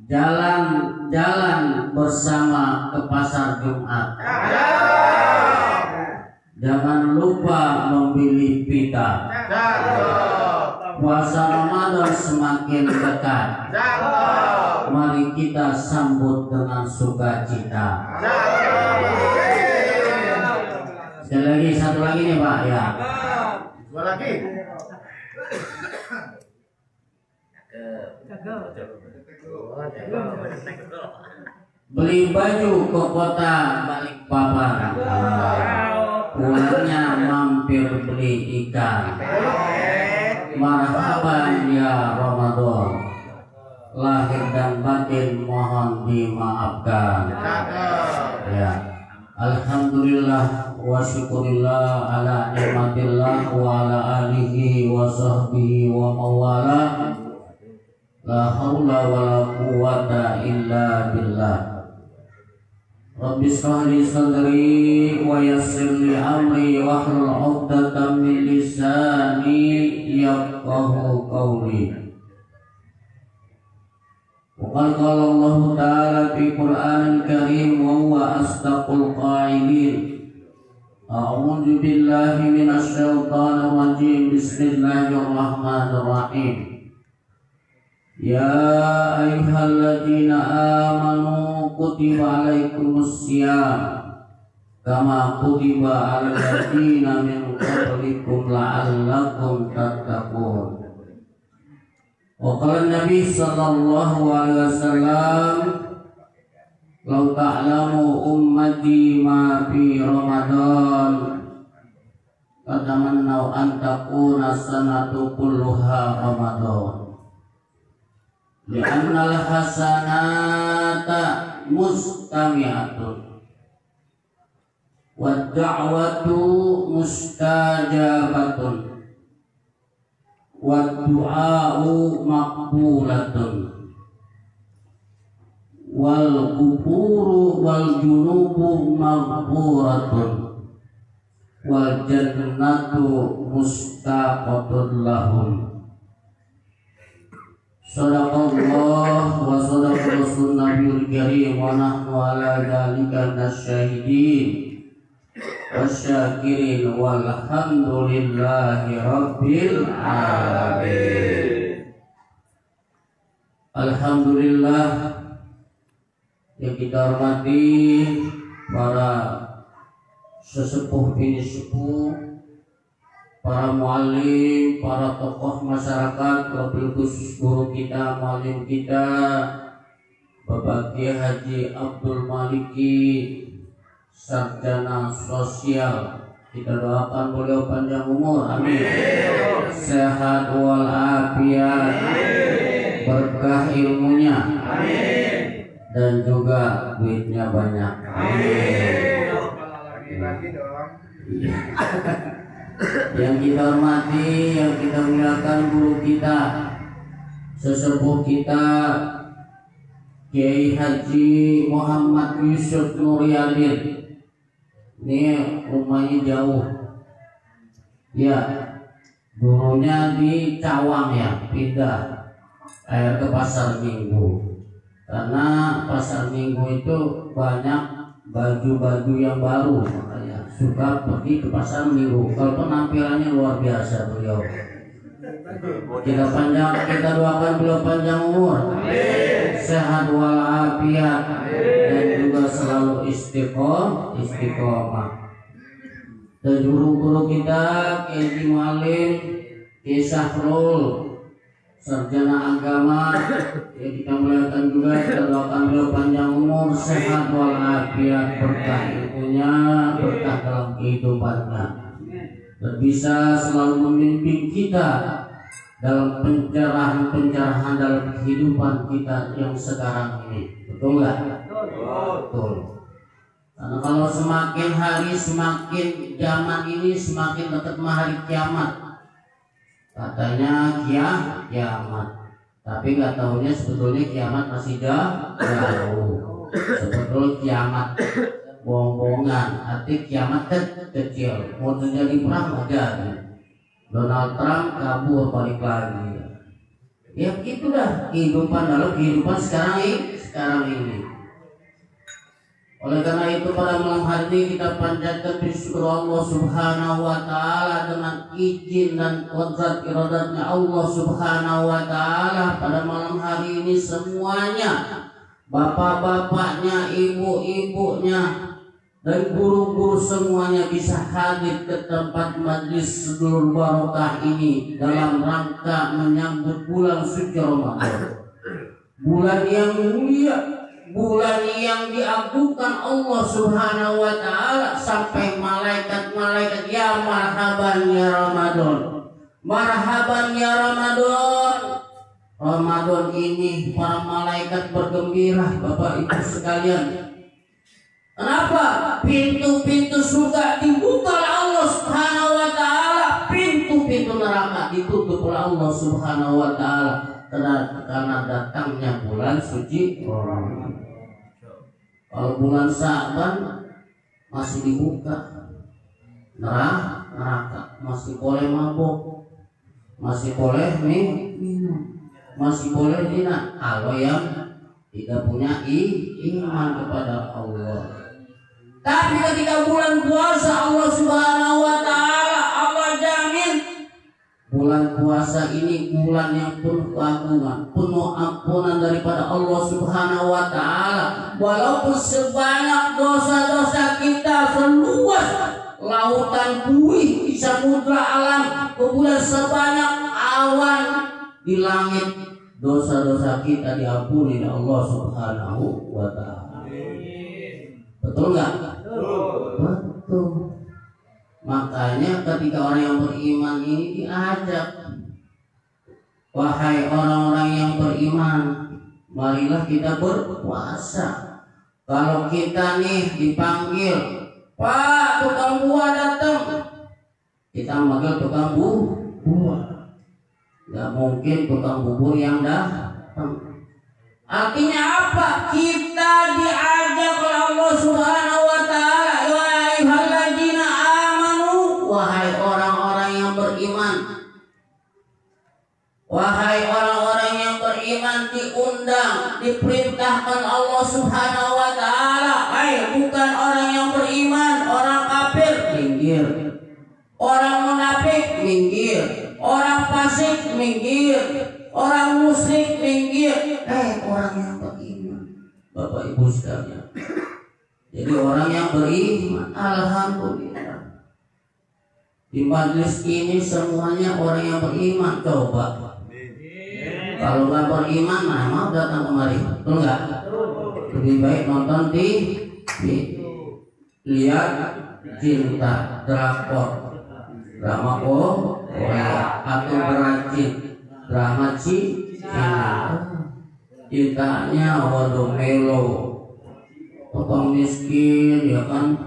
jalan-jalan bersama ke pasar Jumat. Jangan lupa membeli pita. Puasa Ramadan semakin dekat. Mari kita sambut dengan sukacita. Sekali lagi, satu lagi nih Pak ya. Dua lagi. Beli baju ke kota Balikpapan. Pulangnya mampir beli ikan. Marhaban ya Ramadan. Lahir dan batin mohon dimaafkan. Ya. Alhamdulillah wa syukurillah ala nikmatillah wa ala alihi wa sahbihi wa mawala. La haula wa la quwwata illa billah. Rabbi shrah li sadri wa yassir li amri wahlul 'uqdatam min lisani yafqahu qawli. Wa qala Allah ta'ala fi Qur'anil Karim wa huwa asdaqul qailin. A'udzu billahi minasy syaithanir rajim. Bismillahirrahmanirrahim. Ya ayyuhalladzina amanu kutiba alaikumus syiyam kama kutiba alal ladzina min qablikum la'allakum tattaqun. Wa qala Nabi sallallahu alaihi wasallam, "Lau ta'lamu ummati ma fi Ramadan fatamannau an takuna sanatu kulluha Ramadan." Li'annal hasanata mustami'atun wad da'watu mustajabatun wad du'a'u maqbulatun wal kufuru wal junubu maghfuratun wal jannatu mustaqatun lahum. Sadaqallah wa sadaqa rasul nabiyul karim wa nahnu ala dzalika nasyahidin wasyakirin walhamdulillahi rabbil alamin. Alhamdulillah yang kita hormati para sesepuh bini sepuh, para muallim, para tokoh masyarakat, wabil khusus guru kita, muallim kita, Bapak Kiai Haji Abdul Maliki, sarjana sosial. Kita doakan beliau panjang umur, amin. Sehat walafiat, berkah ilmunya, amin. Dan juga duitnya banyak, amin. Yang kita hormati, yang kita muliakan guru kita, sesepuh kita Kiai Haji Muhammad Yusuf Nuryadin. Ini rumahnya jauh ya, dulunya di Cawang ya, pindah ke Pasar Minggu karena Pasar Minggu itu banyak baju-baju yang baru, makanya suka pergi ke Pasar Minggu. Kalau penampilannya luar biasa beliau. Kita doakan beliau panjang umur, sehat walafiat, dan juga selalu istiqomah. Dan guru-guru kita Kiai Mualim, Kiai Syahrul, sarjana agama, yang kita muliakan juga. Kita doakan beliau panjang umur, sehat walafiat, berkah ilmunya, berkah dalam kehidupannya, dan bisa selalu membimbing kita dalam pencerahan dalam kehidupan kita yang sekarang ini. Betul nggak? Betul. Karena kalau semakin hari, semakin zaman ini semakin dekat hari kiamat. Katanya kiamat, tapi nggak tahunya sebetulnya kiamat masih jauh. Sebetulnya kiamat bohong-bohongan, arti kiamat kecil. Mau terjadi perang nggak jadi. Donald Trump kabur balik lagi. Ya itulah kehidupan dalam kehidupan sekarang ini. Oleh karena itu pada malam hari ini kita panjatkan bersyukur Allah Subhanahu wa taala dengan izin dan qadrat iradatnya Allah Subhanahu wa taala. Pada malam hari ini semuanya, bapak-bapaknya, ibu-ibunya, dan guru-guru semuanya bisa hadir ke tempat majlis Sedulur Barokah ini dalam rangka menyambut bulan suci Ramadan. Bulan yang mulia, bulan yang diagungkan Allah Subhanahu wa taala, sampai malaikat-malaikat ya marhaban ya Ramadan. Marhaban ya Ramadan. Ramadan ini para malaikat bergembira, Bapak Ibu sekalian. Kenapa? Pintu-pintu surga dibuka oleh Allah Subhanahu wa taala, pintu-pintu neraka ditutup oleh Allah Subhanahu wa taala karena datangnya bulan suci Ramadan. Kalau bulan Sa'ban masih dibuka neraka, masih boleh mabuk, masih boleh minum, masih boleh zina. Kalau yang tidak punya iman kepada Allah. Tapi ketika bulan puasa Allah Subhanahu wa taala, Allah jamin bulan puasa ini bulan yang penuh keagungan, penuh ampunan daripada Allah Subhanahu wa taala. Walaupun sebanyak dosa-dosa kita seluas lautan buih di samudra alam, kemudian sebanyak awan di langit, dosa-dosa kita diampuni oleh Allah Subhanahu wa taala. Betul enggak? Betul. Makanya ketika orang yang beriman ini diajak, wahai orang-orang yang beriman, marilah kita berpuasa. Kalau kita nih dipanggil, Pak tukang buah datang, kita manggil tukang buah. Gak mungkin tukang bubur yang datang. Artinya apa? Kita diajak oleh Allah Subhanahu wa taala, ya ayyuhalladzina amanu, wahai orang-orang yang beriman. Wahai orang-orang yang beriman, diundang, diperintahkan Allah Subhanahu wa taala. Bukan orang yang beriman, orang kafir minggir. Orang munafik minggir. Orang fasik minggir. Orang musyrik minggir. Orang yang beriman, Bapak Ibu sekalian. Jadi orang yang beriman, alhamdulillah. Di majelis ini semuanya orang yang beriman. Coba kalau nggak beriman, mana mau datang kemari? Betul nggak? Lebih baik nonton TV, lihat cinta drakor, drama Korea, atau berajin drama cintanya waduh melo, tukang miskin ya kan,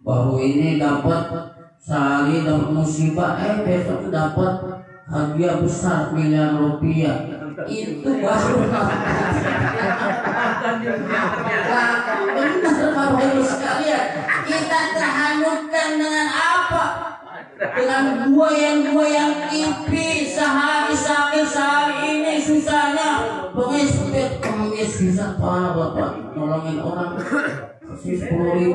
baru ini dapat sehari dapat musibah, besok dapat hadiah besar miliar rupiah. Itu baru benar Bapak sekalian. Kita terhanyutkan dengan apa? Dengan goyang-goyang TV, sehari sakit, sehari ini susahnya pengemis bisa apa Bapak nolongin orang kasih 10.000,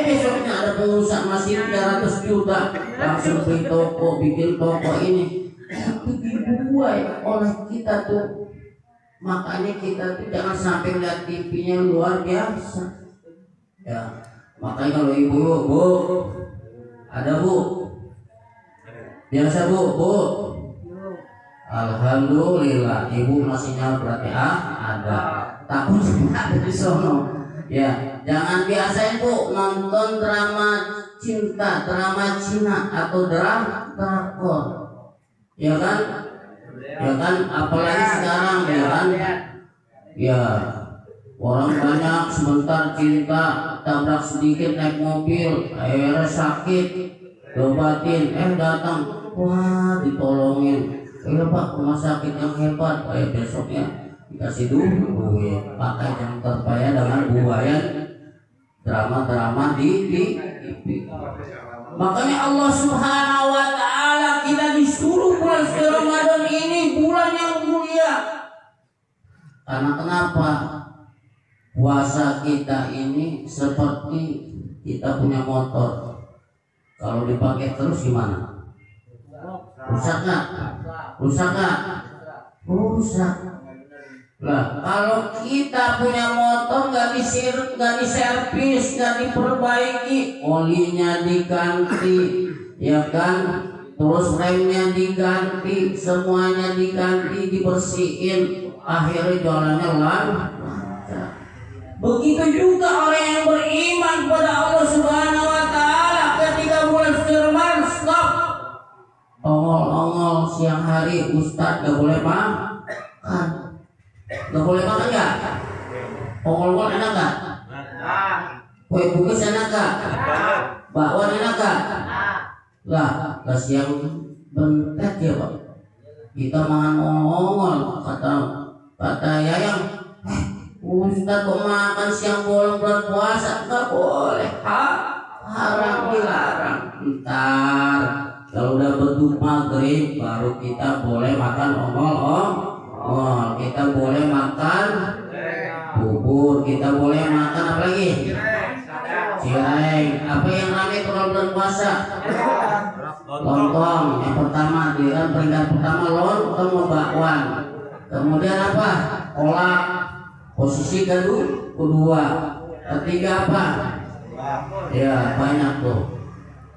besoknya ada pengusaha masih 300 juta langsung beli toko, bikin toko ini. Itu dibuat oleh kita tuh. Makanya kita tuh jangan sampai lihat TV-nya luar biasa. Ya, makanya kalau ibu, Bu, ada Bu? Biasa Bu? Alhamdulillah, ibu masih nyala berarti ada. Takut ada di sono. Ya, jangan biasain Bu nonton drama cinta, drama Cina atau drakor. Ya kan? Ya kan, apalagi sekarang ya kan. Ya, orang banyak sebentar cinta, tabrak sedikit naik mobil, akhirnya sakit, diobatin, datang, wah ditolongin. Pak, rumah sakit yang hebat, besoknya dikasih duit. Pakai yang terbayar dengan buayan drama-drama di TV. Makanya Allah Subhanahu wa taala kita disuruh bulan Ramadan ini bulan yang mulia bahagia. Karena kenapa? Puasa kita ini seperti kita punya motor. Kalau dipakai terus gimana? Rusak nggak? Rusak nggak? Rusak. Lah, kalau kita punya motor nggak diservis, nggak diperbaiki, olinya diganti, ya kan? Terus remnya diganti, semuanya diganti, dibersihin, akhirnya jalannya lancar. Begitu juga orang yang beriman pada Allah Subhanahu wa taala, ketika bulan Ramadan stop. Ongol-ongol siang hari Ustaz gak boleh makan. Gak boleh makan gak? Ongol-ongol enak gak? Kue bungkus enak gak? Bakwan enak gak? Lah siang bentet ya Pak. Kita makan ongol-ongol. Kata Yayang, Ustaz kok makan siang bolong bulan puasa? Gak boleh. Haram, dilarang. Ntar kalau udah beduk maghrib baru kita boleh makan ongol-ongol. Kita boleh makan bubur. Kita boleh makan apa lagi? Cireng. Apa yang ramai kalau bulan puasa? Lontong. Yang pertama, dia peringkat pertama lontong bakwan. Kemudian apa? Kolak. Posisi kedua. Ketiga apa? Ya banyak tuh.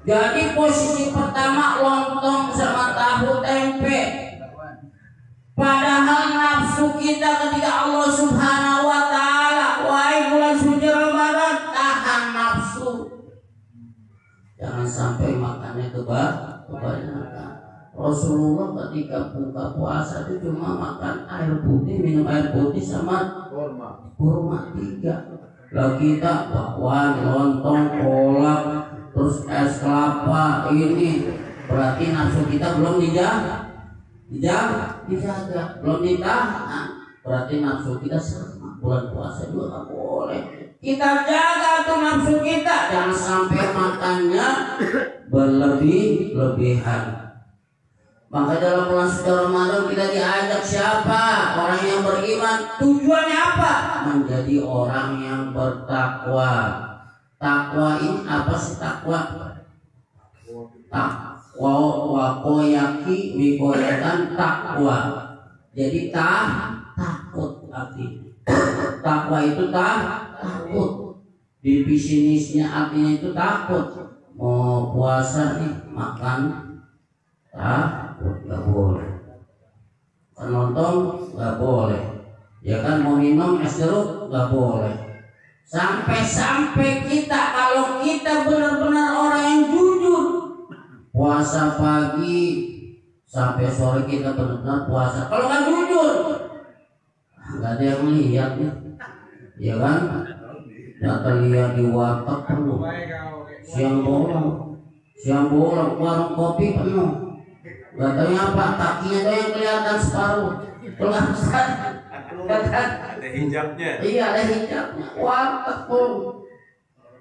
Jadi posisi pertama lontong sama tahu tempe. Padahal nafsu kita ketika Allah Subhanahu wa taala, wahai bulan suci Ramadan, tahan nafsu. Jangan sampai makannya kebanyakan. Rasulullah ketika buka puasa itu cuma makan air putih, minum air putih sama kurma 3. Lah kita bakwan, lontong, kolak, terus es kelapa, ini berarti nafsu kita belum dijaga, belum ditahan. Berarti nafsu kita sama. Bulan puasa juga nggak boleh. Kita jaga tuh nafsu kita, jangan sampai makannya berlebihan. Maka dalam bulan suci Ramadan kita diajak siapa? Orang yang beriman. Tujuannya apa? Menjadi orang yang bertakwa. Takwa ini apa sih takwa? Takwa wakoyaki wikoyatan takwa. Jadi takut artinya. Takwa itu takut. Definisinya artinya itu takut. Mau puasa nih makan nggak boleh, nonton nggak boleh, ya kan, mau minum es jeruk nggak boleh. Sampai kita, kalau kita benar-benar orang yang jujur, puasa pagi sampai sore kita benar-benar puasa. Kalau nggak jujur, nggak ada yang melihat nih, ya kan? Nggak terlihat di warteg penuh, siang bolong, warung kopi penuh. Gak tahu apa, kakinya tuh yang kelihatan separuh. Ada hijabnya. Iya, ada hijabnya. Warteg pun.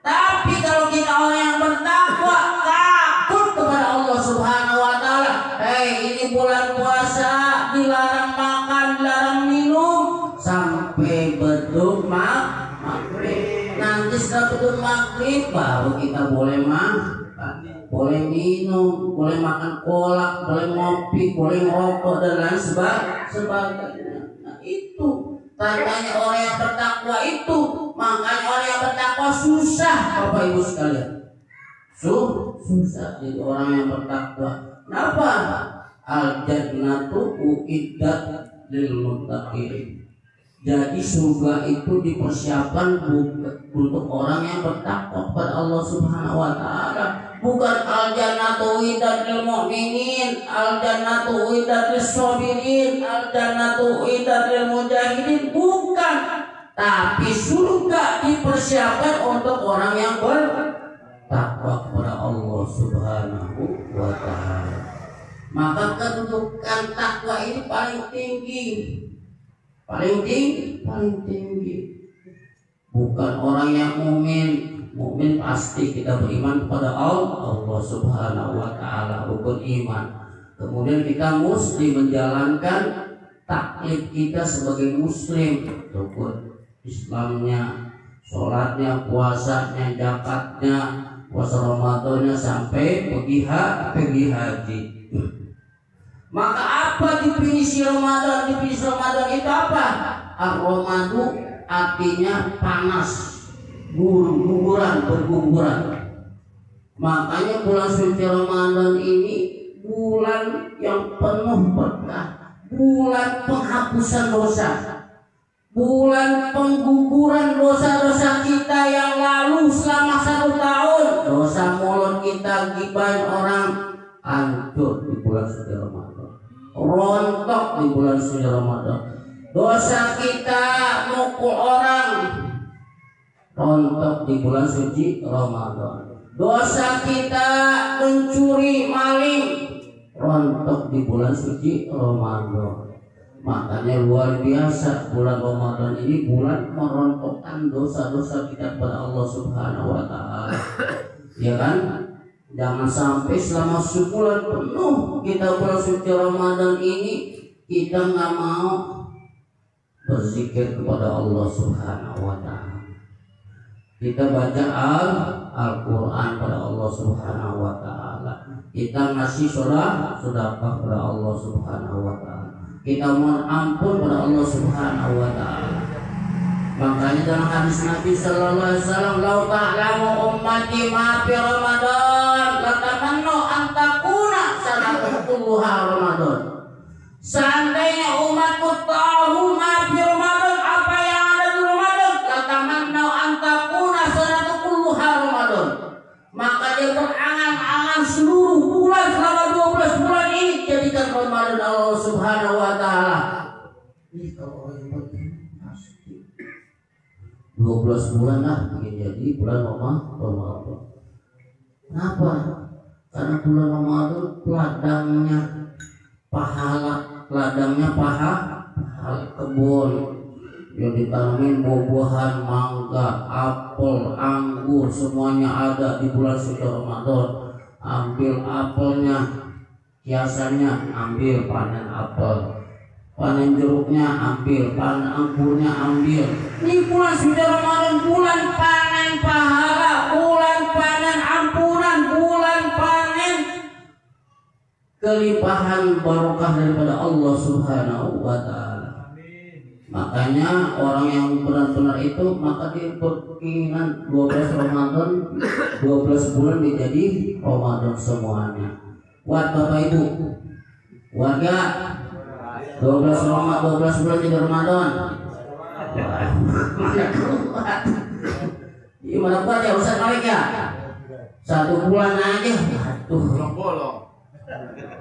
Tapi kalau kita orang yang bertakwa, takut kepada Allah Subhanahu wa taala. Ini bulan puasa, dilarang makan, dilarang minum sampai beduk maghrib. Nanti setelah beduk maghrib baru kita boleh makan. Boleh minum, boleh makan kolak, boleh ngopi, boleh ngerokok dan lain sebagainya. Nah itu tandanya orang yang bertakwa itu. Makanya orang yang bertakwa susah, Bapak Ibu sekalian. Susah jadi orang yang bertakwa. Kenapa? Al-jannatu uiddat lil muttaqin. Jadi surga itu dipersiapkan untuk orang yang bertakwa kepada Allah Subhanahu wa taala. Bukan al-jannatu uiddat lil mu'minin, al-jannatu uiddat lis sabirin, al-jannatu uiddat lil mujahidin, bukan. Tapi surga dipersiapkan untuk orang yang bertakwa kepada Allah Subhanahu wa taala. Maka kedudukan takwa ini paling tinggi. Paling tinggi. Bukan orang yang mukmin pasti kita beriman kepada Allah Subhanahu wa taala, rukun iman. Kemudian kita mesti menjalankan taklid kita sebagai muslim, rukun Islamnya, sholatnya, puasanya, zakatnya, puasa Ramadannya sampai pergi haji. Maka apa definisi Ramadan? Definisi Ramadan itu apa? Ar-Ramadu artinya panas, guguran, berguguran. Makanya bulan suci Ramadan ini bulan yang penuh berkah, bulan penghapusan dosa, bulan pengguguran dosa-dosa kita yang lalu selama 1 tahun. Dosa mulut kita, gibahin orang, hancur di bulan suci Ramadan, rontok di bulan suci Ramadan. Dosa kita mukul orang, rontok di bulan suci Ramadan. Dosa kita mencuri, maling, rontok di bulan suci Ramadan. Makanya luar biasa bulan Ramadan ini bulan merontokkan dosa-dosa kita kepada Allah Subhanahu wa taala. Ya kan? Jangan sampai selama sebulan penuh kita bulan suci Ramadan ini kita nggak mau berzikir kepada Allah Subhanahu wa taala. Kita baca Al-Quran pada Allah Subhanahu wa taala. Kita ngasih sedekah kepada Allah Subhanahu wa taala. Kita mohon ampun pada Allah Subhanahu wa taala. Makanya dalam hadis Nabi sallallahu alaihi wasallam, "Lau ta'lamu ummati ma fi Ramadan, latamannu an takuna sanatuhum kulluha Ramadan." Seandainya umatku tahu ma fi Ramadan, apa yang ada di Ramadan, latamannu an takuna sanatuhum kulluha Ramadan. Maka dia berangan-angan seluruh bulan selama 12 bulan ini jadikan Ramadan Allah Subhanahu wa taala. Ini kalau orang yang pasti 12 bulan lah ingin jadi bulan Ramadan. Kenapa? Karena bulan Ramadan ladangnya pahala kebun yang ditanamin buah-buahan, mangga, apel, anggur, semuanya ada di bulan suci Ramadan. Ambil apelnya, hiasannya ambil, panen apel, panen jeruknya ambil, panen anggurnya ambil. Ini bulan suci Ramadan, bulan panen pahala, bulan panen ampunan, bulan panen kelimpahan barokah daripada Allah Subhanahu wa taala. Makanya orang yang benar-benar itu, maka dia berkeinginan 12 Ramadan, 12 bulan menjadi Ramadan semuanya. Buat Bapak Ibu, warga 12 bulan jadi Ramadan. Gimana buat ya Ustaz Malik ya? 1 bulan aja.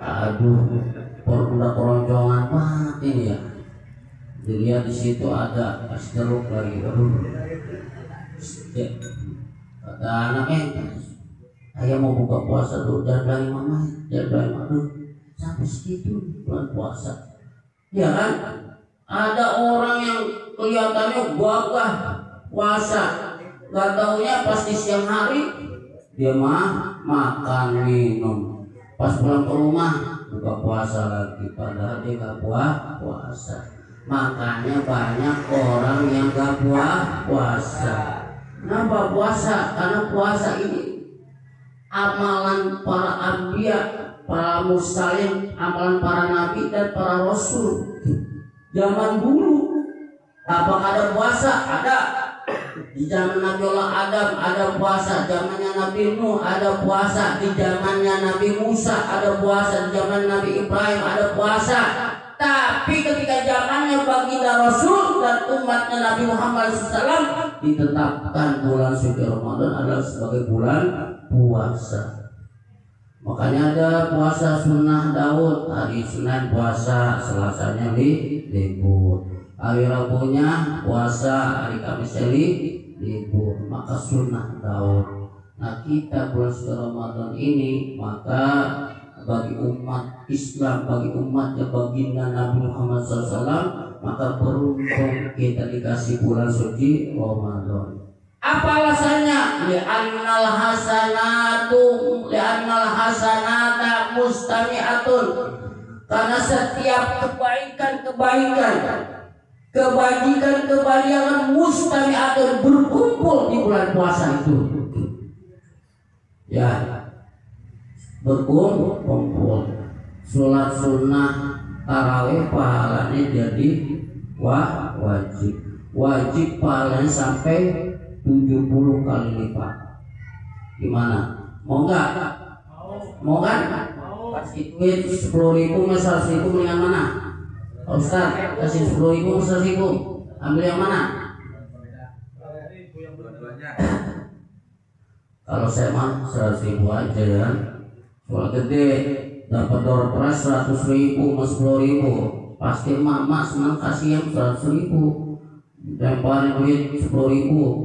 Aduh, udah keroncongan banget ini ya. Dilihat di situ ada jeruk lagi. Kata anaknya, ayah mau buka puasa dulu, jangan bilang mama, jangan bilang mama. Sampai segitu bulan puasa. Ya kan? Ada orang yang kelihatannya gagah puasa, gak taunya pas di siang hari dia makan minum. Pas pulang ke rumah buka puasa lagi, padahal dia gak puasa. Makanya banyak orang yang gak puasa. Kenapa puasa? Karena puasa ini amalan para anbiya, para mursalin, amalan para nabi dan para rasul zaman dulu. Apakah ada puasa? Ada. Di zaman Nabi Allah Adam ada puasa, zamannya Nabi Nuh ada puasa, di zamannya Nabi Musa ada puasa, di zaman Nabi Ibrahim ada puasa. Tapi ketika zamannya baginda Rasul dan umatnya Nabi Muhammad SAW, ditetapkan bulan suci Ramadan adalah sebagai bulan puasa. Makanya ada puasa sunnah Daud, hari Senin puasa, Selasanya libur, hari Rabunya puasa, hari Kamisnya libur, maka sunnah Daud. Nah kita bulan suci Ramadan ini, maka bagi umat Islam, bagi umatnya baginda Nabi Muhammad SAW, maka beruntung kita dikasih bulan suci Ramadan. Apa alasannya? Li'annal hasanata mustami'atun. Karena setiap kebaikan-kebaikan, kebajikan-kebajikan mustami'atun berkumpul di bulan puasa itu. Ya, berkumpul. Sholat sunnah tarawih pahalanya jadi wajib. Wajib pahalanya sampai 70 kali lipat. Gimana? Mau nggak? Mau kan? Kasih duit 10.000 sama 100.000 mendingan mana? Ustaz, kasih 10.000 sama 100.000, ambil yang mana? Kalau saya mah 100.000 aja ya. Soal gede dapat door prize 100.000 sama 10.000, pasti mama senang kasih yang 100.000. Lemparin duit 10.000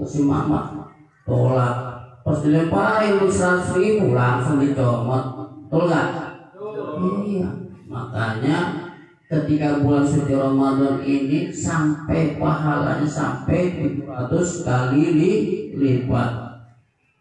kasih mama, tolak. Pas dilemparin duit 100.000 langsung dicomot, betul nggak? Iya, makanya ketika bulan suci Ramadan ini sampai pahalanya sampai 700 kali lipat.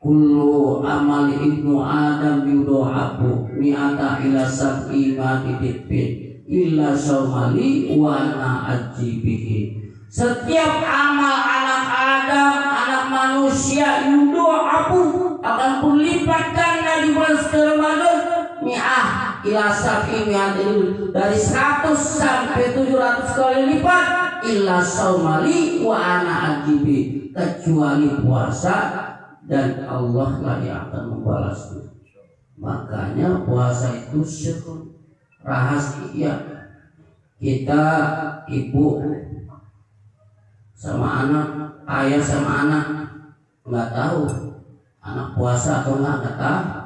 Kullu amali ibnu Adam yudha'abu mi'ata ila sab'i ma tidibin illa sawmali wa ana ajibihi. Setiap amal anak Adam, anak manusia yudha'abu akan kulipatkan di bulan suci Ramadan mi'ah ila sab'i mi'atin, dari 100 sampai 700 kali lipat, illa saumali wa ana ajibi, kecuali puasa dan Allah lah yang akan membalasnya. Makanya puasa itu rahasia. Kita ibu sama anak, ayah sama anak nggak tahu anak puasa atau nggak tahu.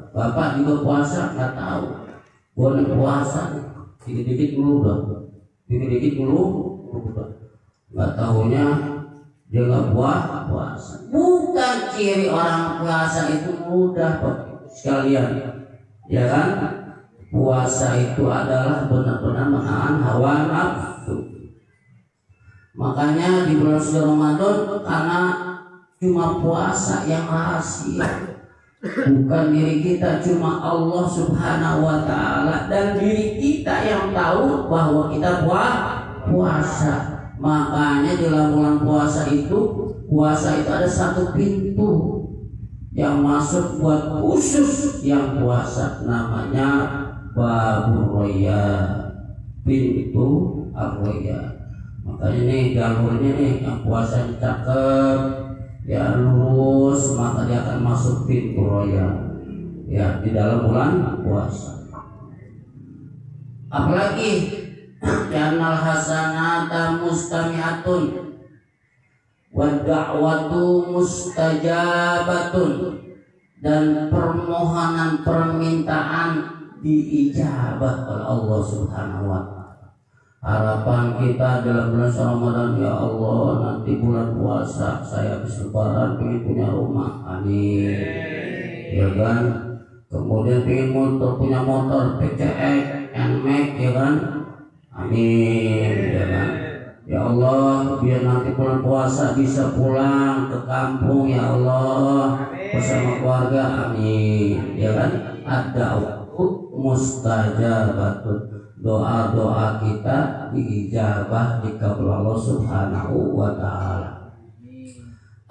Bapak juga puasa nggak tahu. Boleh puasa dikit-dikit dulu udah, nggak tahunya dia nggak puasa. Bukan ciri orang puasa itu mudah sekalian, ya kan? Puasa itu adalah benar-benar menahan hawa nafsu. Makanya di bulan suci Ramadan, karena cuma puasa yang rahasia, bukan diri kita, cuma Allah Subhanahu wa ta'ala dan diri kita yang tahu bahwa kita puasa. Makanya di dalam bulan puasa itu ada satu pintu yang masuk buat khusus yang puasa, namanya Babur Roya, pintu Ar-Roya. Makanya nih jalurnya nih, yang puasanya cakep ya lurus, maka dia akan masuk pintu roya ya di dalam bulan puasa. Apalagi kanal hasanata mustami'atun wa da'watu mustajabatun, dan permohonan permintaan diijabah oleh Allah Subhanahu wa ta'ala. Harapan kita dalam bulan Ramadan, ya Allah, nanti bulan puasa saya habis lebaran pengen punya rumah, amin, ya kan? Kemudian pengen punya motor PCX, NMAX, ya kan? Amin, ya kan? Ya Allah, biar nanti bulan puasa bisa pulang ke kampung, ya Allah, bersama keluarga, amin, ya kan? Ada mustajabatun, doa-doa kita diijabah, dikabul Allah Subhanahu wa ta'ala.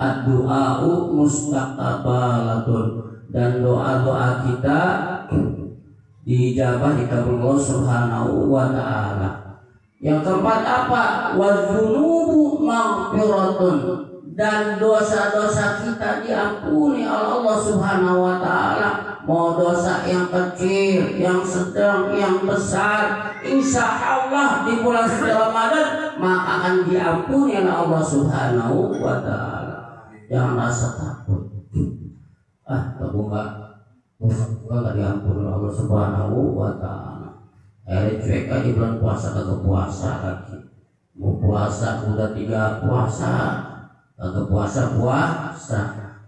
Ad-du'a'u mustaqabalatun, dan doa-doa kita diijabah, dikabul Allah Subhanahu wa ta'ala. Yang keempat apa? Wadzunubu maghfiratun, dan dosa-dosa kita diampuni oleh Allah Subhanahu wa ta'ala. Mau dosa yang kecil, yang sedang, yang besar, insya Allah di bulan suci Ramadan maka akan diampuni oleh Allah Subhanahu wa ta'ala. Jangan rasa takut, aku nggak diampuni oleh Allah Subhanahu wa ta'ala. Akhirnya cuek aja bulan puasa, kagak puasa lagi. Mau puasa udah 3 puasa, kagak puasa.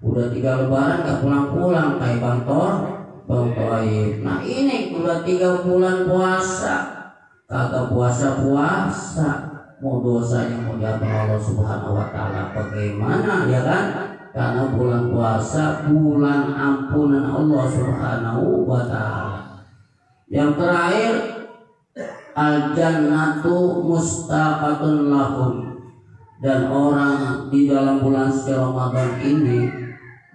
Udah 3 lebaran gak pulang-pulang kayak Bang Toib. Nah ini udah 3 bulan puasa kagak puasa. Mau dosanya mau diampuni Allah Subhanahu wa ta'ala bagaimana, ya kan? Karena bulan puasa bulan ampunan Allah Subhanahu wa ta'ala. Yang terakhir al jannatu mustaqatun lahum, dan orang di dalam bulan suci Ramadan ini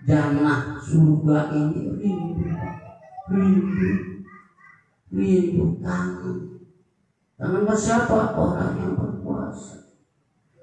jannah surga ini rindu kangen siapa? Orang yang berpuasa,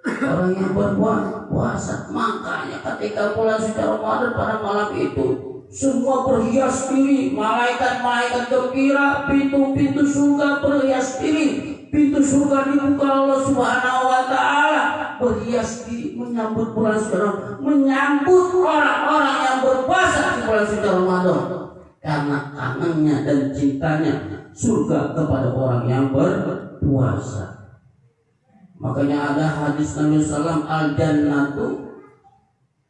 orang yang berpuasa. Makanya ketika bulan suci Ramadan pada malam itu semua berhias diri, malaikat-malaikat gembira, pintu-pintu surga berhias diri, pintu surga dibuka Allah Subhanahu wa taala, berhias diri menyambut bulan suci Ramadan, menyambut orang-orang yang berpuasa di bulan suci Ramadan karena kangennya dan cintanya surga kepada orang yang berpuasa. Makanya ada hadis Nabi sallallahu al jannatu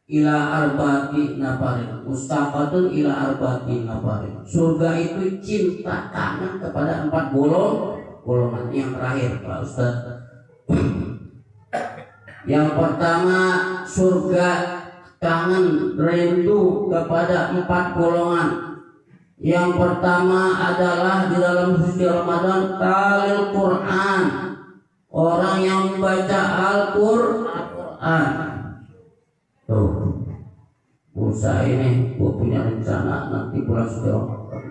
ila arba'ati nafarin, mustaqatun ila arba'ati nafarin. Surga itu cinta kangen kepada 4 golongan. Yang terakhir Pak Ustaz, yang pertama surga kangen rindu kepada 4 golongan. Yang pertama adalah di dalam suci Ramadan talil Quran, orang yang membaca Al-Quran. Tuh, usaha ini gue punya rencana nanti bulan suci Ramadan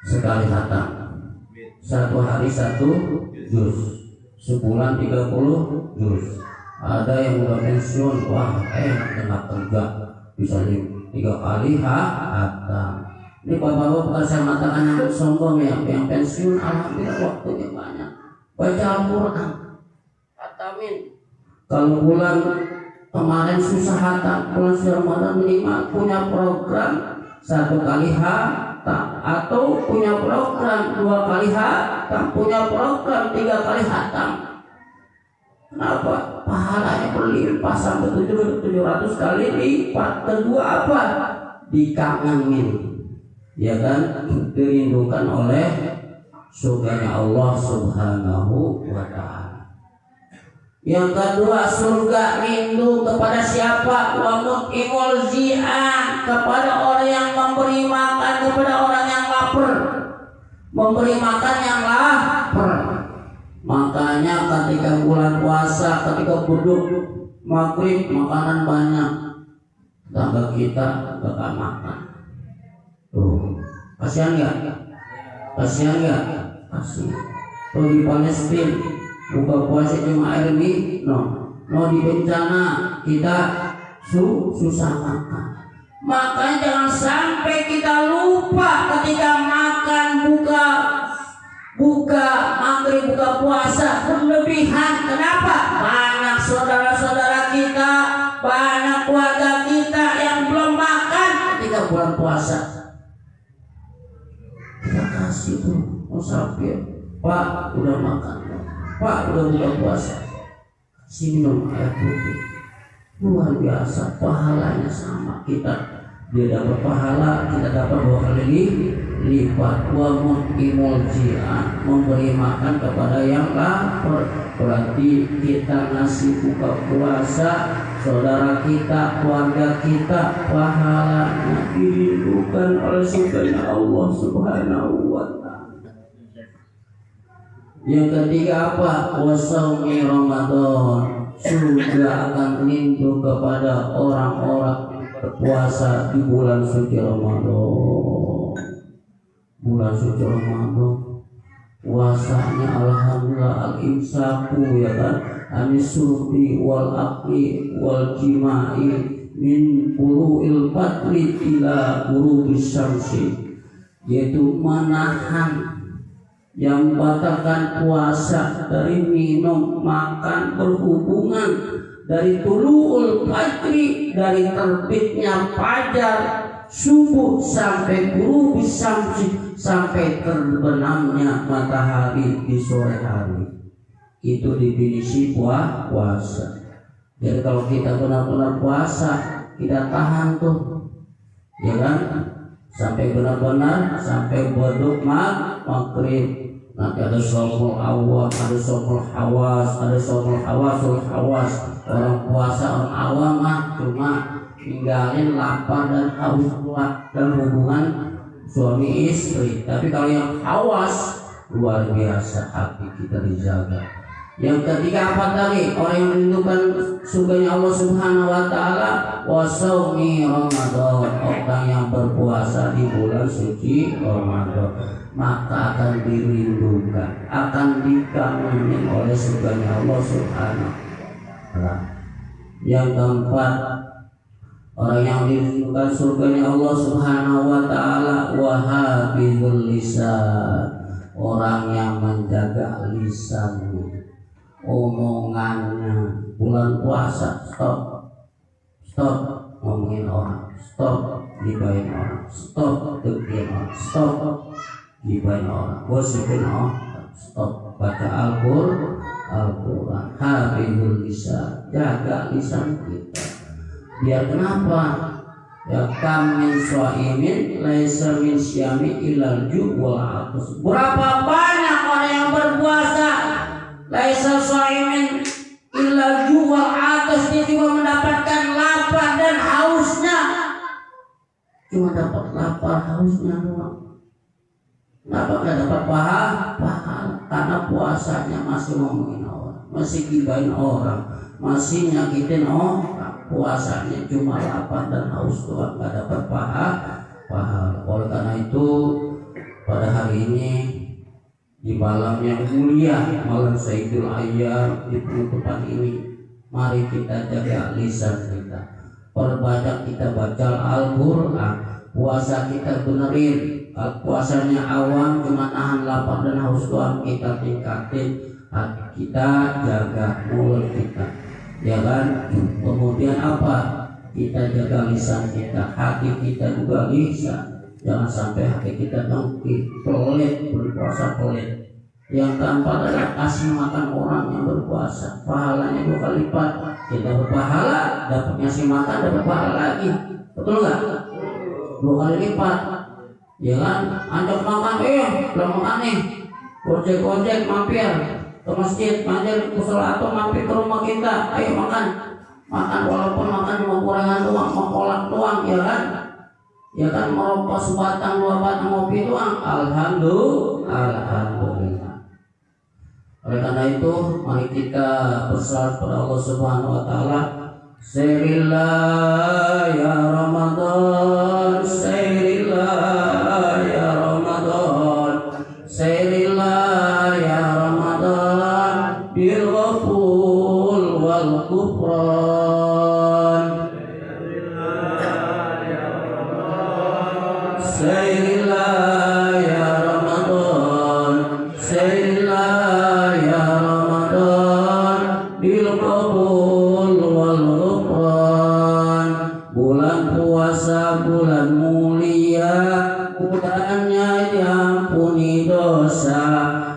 sekali khatam, 1 hari 1 juz, sebulan 30 juz. Ada yang udah pensiun, wah enak kerja bisa 3 kali khatam. Ini bapak-bapak bukan saya mengatakan yang sombong ya, yang pensiun alhamdulillah waktunya banyak baca Al-Quran, khatamin. Kalau bulan kemarin susah khatam, bulan suci Ramadan minimal punya program 1 kali khatam, atau punya program 2 kali khatam, punya program 3 kali khatam. Kenapa? Pahalanya berlimpah sampai 700 kali lipat. Kedua apa? Dikangenin, ya kan, dirindukan oleh surganya Allah Subhanahu wa ta'ala. Yang kedua, surga rindu kepada siapa? Wa mut'imul zi'an, kepada orang yang memberi makan kepada orang yang lapar, memberi makan yang lapar. Makanya ketika bulan puasa, ketika duduk maghrib makanan banyak, tetangga kita gak makan. Tuh, kasihan nggak? Kasihan nggak? Kasihan. Tuh di Palestina buka puasa cuma air minum, no di bencana kita susah makan. Makanya jangan sampai kita lupa ketika makan buka maghrib, buka puasa berlebihan. Kenapa? Banyak saudara-saudara kita, banyak keluarga kita yang belum makan ketika bulan puasa. Kita kasih tuh musafir, Pak udah makan, Pak udah buka puasa, kasih minum air putih. Luar biasa, pahalanya sama kita. Dia dapat pahala, kita dapat 2 kali lipat. Wa mut'imul ji'an, memberi makan kepada yang lapar. Berarti kita ngasih buka puasa saudara kita, keluarga kita, pahalanya dirindukan oleh surganya Allah Subhanahu wa ta'ala. Yang ketiga apa? Wasaumi Ramadan, surga akan rindu kepada orang-orang berpuasa di bulan suci Ramadan. Bulan suci Ramadan puasanya alhamdulillah al-imsaku, ya kan, anis surbi wal akli wal jima'i min pulu'il patri ila ghurubis syamsi, yaitu menahan yang membatalkan puasa dari minum, makan, berhubungan dari tulu'ul fajri, dari terbitnya fajar subuh sampai ghurubis syamsi, sampai terbenamnya matahari di sore hari. Itu definisi puasa. Jadi kalau kita benar-benar puasa, kita tahan tuh, ya kan, sampai benar-benar sampai beduk maghrib. Nanti ada somul awam, ada somul hawas, ada somul hawasul hawas. Orang puasa, orang awam mah cuma ninggalin lapar dan haus kuat dan hubungan suami istri. Tapi kalau yang hawas, luar biasa hati kita dijaga. Yang ketiga apa tadi? Orang yang merindukan surganya Allah Subhanahu wa taala, wasaumi Ramadan, orang yang berpuasa di bulan suci Ramadan, maka akan dirindukan, akan dikangenin oleh surganya Allah Subhanahu wa taala. Yang keempat, orang yang dirindukan surganya Allah Subhanahu wa taala, wahabizul lisan, orang yang menjaga lisannya, omongannya. Bulan puasa stop ngomongin orang, stop gibahin orang, stop deketin orang, stop gibahin orang, gosipin orang, stop baca Al-Quran. Habibul lisan, jaga lisan kita. Biar kenapa? Ya kam min shaimin laisa min syami ilal ju' wal atas. Berapa banyak orang yang berpuasa laisa shaimin ilal ju' wal atas, dia cuma mendapatkan lapar dan hausnya. Cuma dapat lapar hausnya doang. Kenapa nggak dapat pahala? Karena puasanya masih ngomongin orang, masih gibahin orang, masih nyakitin orang. Puasanya cuma lapar dan haus doang, nggak dapat pahala. Oleh karena itu pada hari ini di malam yang mulia, malam Sayyidul Ayyam, di penutupan ini, mari kita jaga lisan kita, perbanyak kita baca Al-Quran, puasa kita benerin. Puasanya awam cuma nahan lapar dan haus doang, kita tingkatin hati kita, jaga mulut kita, ya kan? Kemudian apa? Kita jaga lisan kita, hati kita juga lisan. Jangan sampai hati kita dongki, pelit, berpuasa pelit. Yang keempat adalah kasih makan orang yang berpuasa, pahalanya 2 kali lipat. Kita berpahala, dapat ngasih makan, dapat pahala lagi. Betul nggak? 2 kali lipat. Ya kan? Ajak makan, belum makan nih. Gojek mampir ke masjid, mampir ke sholat atau mampir ke rumah kita, ayo makan walaupun makan cuma kurangan doang, mau kolak doang, ya kan, merokok sebatang 2 batang kopi doang, alhamdulillah. Oleh karena itu mari kita bersalawat pada Allah Subhanahu wa taala. Sairillah ya Ramadan, sairillah ya Ramadan, sairillah ya Ramadan, bil ghaful wal ghufran. Sairillah ya Ramadan, sairillah ya Ramadan, bil qabul wal ghufran. Bulan puasa bulan mulia, bulannya diampuni dosa.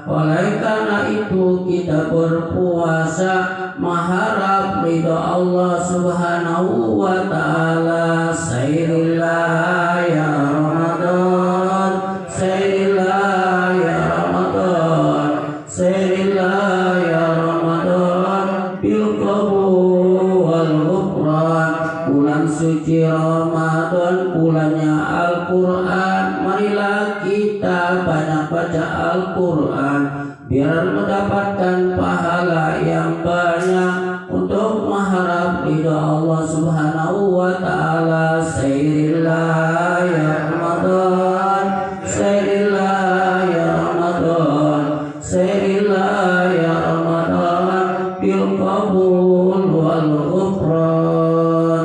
Oleh karena itu kita berpuasa mengharap ridha Allah Subhanahu wa taala. Sairillah ya Ramadan, sairillah ya Ramadan, sairillah ya Ramadan, bil qabul wal ghufran. Bulan suci Ramadan, bulannya Al-Quran. Marilah kita banyak baca Al-Quran biar mendapatkan pahala yang banyak untuk mengharap ridha Allah Subhanahu wa taala. Sairillah ya Ramadan, sairillah ya Ramadan, sairillah ya Ramadan, bil qabul wal ghufran.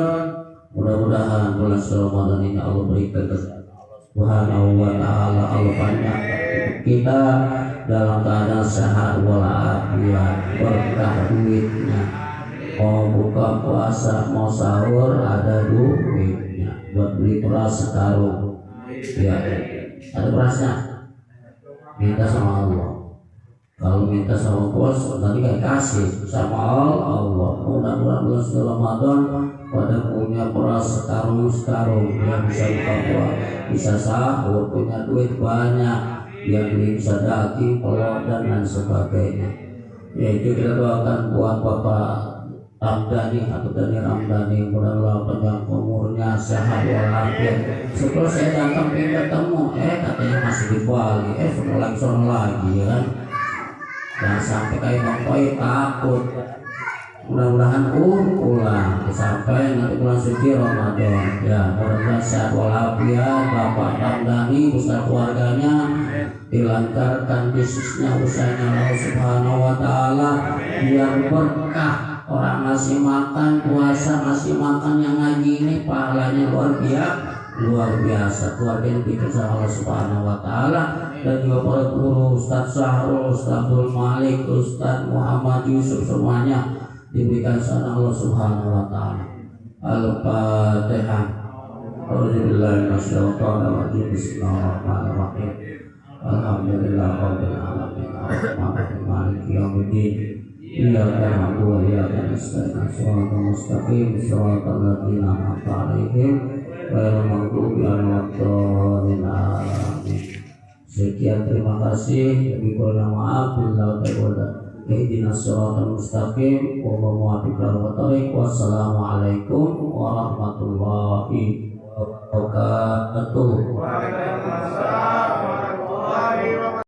Mudah-mudahan bulan Ramadan ini Allah berikan Subhanahu wa ta'ala, Allah banyak kita dalam keadaan sehat walafiat, berkah duitnya, mau buka puasa mau sahur ada duitnya, buat beli beras sekarung, ya ada berasnya, minta sama Allah. Kalau minta sama bos nanti gak kasih sama Allah. Mudah-mudahan bulan Ramadan pada punya beras sekarung yang bisa buka puasa, bisa sahur, punya duit banyak, yang beli bisa daging, telur dan lain sebagainya. Yaitu kita doakan buat Bapak Ramdhani atau Dhani Ramdhani, mudah-mudahan panjang umurnya, sehat walafiat. Setelah saya datang pengen ketemu, katanya masih di Bali, sono lagi ya kan. Jangan sampai kayak ngomong takut. Mudah-mudahan pulang sampai nanti bulan suci Ramadan. Ya, mudah-mudahan sehat walafiat Bapak Ramdhani beserta keluarganya, dilancarkan bisnisnya, usahanya Allah Subhanahu wa taala, biar berkah. Orang ngasih makan puasa, ngasih makan yang ngaji ini pahalanya luar biasa. Keluarga yang diberikan sama Allah Subhanahu wa taala, dan juga para guru Ustaz Syahrul, Ustaz Abdul Malik, Ustaz Muhammad Yusuf, semuanya diberikan sama Allah Subhanahu wa taala. Al-Fatihah. A'udzubillahi minasyaitonir rajim. Bismillahirrahmanirrahim. Alhamdulillahirabbil alamin. Arrahmanirrahim. Maliki yaumiddin. Iyyaka na'budu wa iyyaka nasta'in. Shiratal mustaqim. Shiratal ladzina an'amta 'alaihim ghairil maghdubi 'alaihim waladdallin. Sekian, terima kasih. Wabillahi maaf bila ta'ala. Ihdinas shiratal mustaqim. Wallahu muwaffiq ila thoriq. Wassalamualaikum warahmatullahi wabarakatuh.